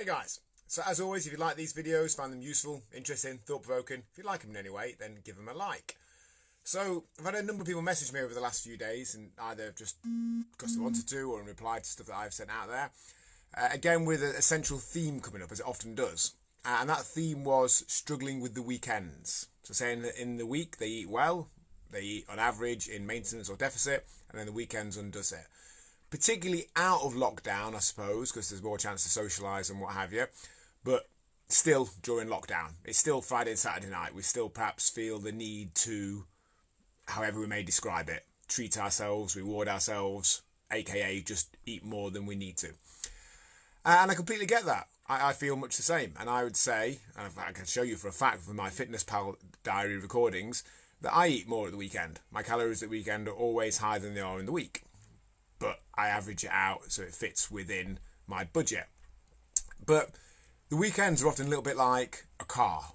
Hey guys, so as always, if you like these videos, find them useful, interesting, thought-provoking, if you like them in any way, then give them a like. So I've had a number of people message me over the last few days, and either just because they wanted to or in reply to stuff that I've sent out there, again with a central theme coming up, as it often does. And that theme was struggling with the weekends. So saying that in the week they eat well, they eat on average in maintenance or deficit, and then the weekends undoes it. Particularly out of lockdown, I suppose, because there's more chance to socialise and what have you. But still, during lockdown, it's still Friday and Saturday night. We still perhaps feel the need to, however we may describe it, treat ourselves, reward ourselves, aka just eat more than we need to. And I completely get that. I feel much the same. And I would say, and I can show you for a fact from my Fitness Pal diary recordings, that I eat more at the weekend. My calories at the weekend are always higher than they are in the week. But I average it out so it fits within my budget. But the weekends are often a little bit like a car,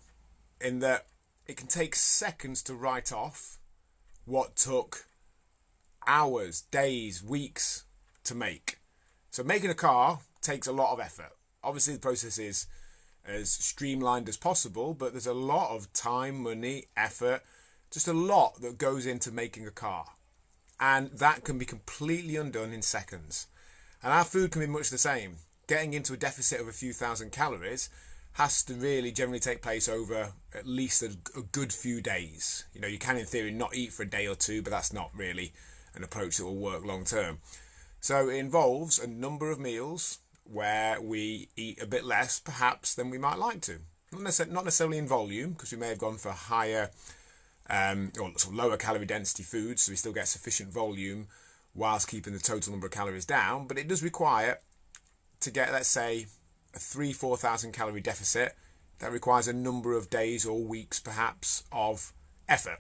in that it can take seconds to write off what took hours, days, weeks to make. So making a car takes a lot of effort. Obviously the process is as streamlined as possible, but there's a lot of time, money, effort, just a lot that goes into making a car. And that can be completely undone in seconds. And our food can be much the same. Getting into a deficit of a few thousand calories has to really generally take place over at least a good few days. You know, you can in theory not eat for a day or two, but that's not really an approach that will work long term. So it involves a number of meals where we eat a bit less perhaps than we might like to. Not necessarily in volume, because we may have gone for higher or sort of lower calorie density foods, so we still get sufficient volume whilst keeping the total number of calories down. But it does require, to get, let's say, a 3,000-4,000 calorie deficit, that requires a number of days or weeks perhaps of effort.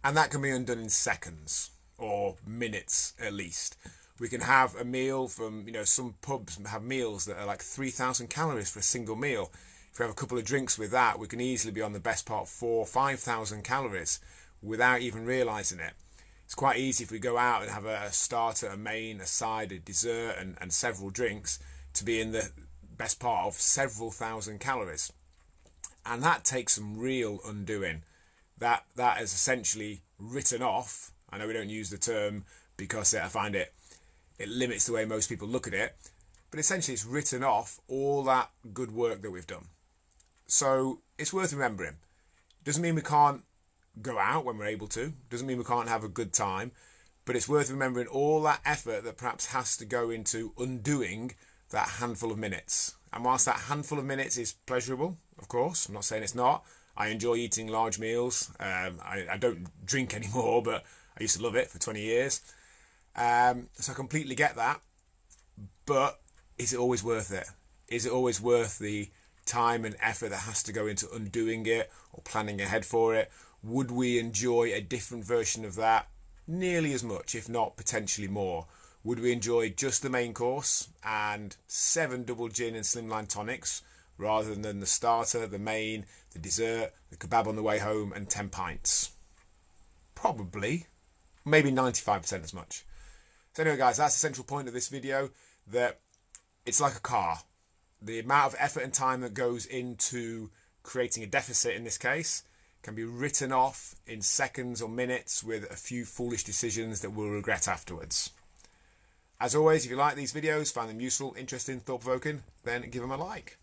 And that can be undone in seconds or minutes at least. We can have a meal from, some pubs have meals that are like 3,000 calories for a single meal. If we have a couple of drinks with that, we can easily be on the best part of 4,000 or 5,000 calories without even realising it. It's quite easy if we go out and have a starter, a main, a side, a dessert and several drinks to be in the best part of several thousand calories. And that takes some real undoing. That is essentially written off. I know we don't use the term because I find it limits the way most people look at it. But essentially it's written off all that good work that we've done. So it's worth remembering. Doesn't mean we can't go out when we're able to. Doesn't mean we can't have a good time. But it's worth remembering all that effort that perhaps has to go into undoing that handful of minutes. And whilst that handful of minutes is pleasurable, of course, I'm not saying it's not. I enjoy eating large meals. I don't drink anymore, but I used to love it for 20 years. So I completely get that. But is it always worth it? Is it always worth the time and effort that has to go into undoing it or planning ahead for it? Would we enjoy a different version of that nearly as much, if not potentially more? Would we enjoy just the main course and 7 double gin and slimline tonics rather than the starter, the main, the dessert, the kebab on the way home and 10 pints? Probably. Maybe 95% as much. So anyway guys, that's the central point of this video, that it's like a car. The amount of effort and time that goes into creating a deficit in this case can be written off in seconds or minutes with a few foolish decisions that we'll regret afterwards. As always, if you like these videos, find them useful, interesting, thought-provoking, then give them a like.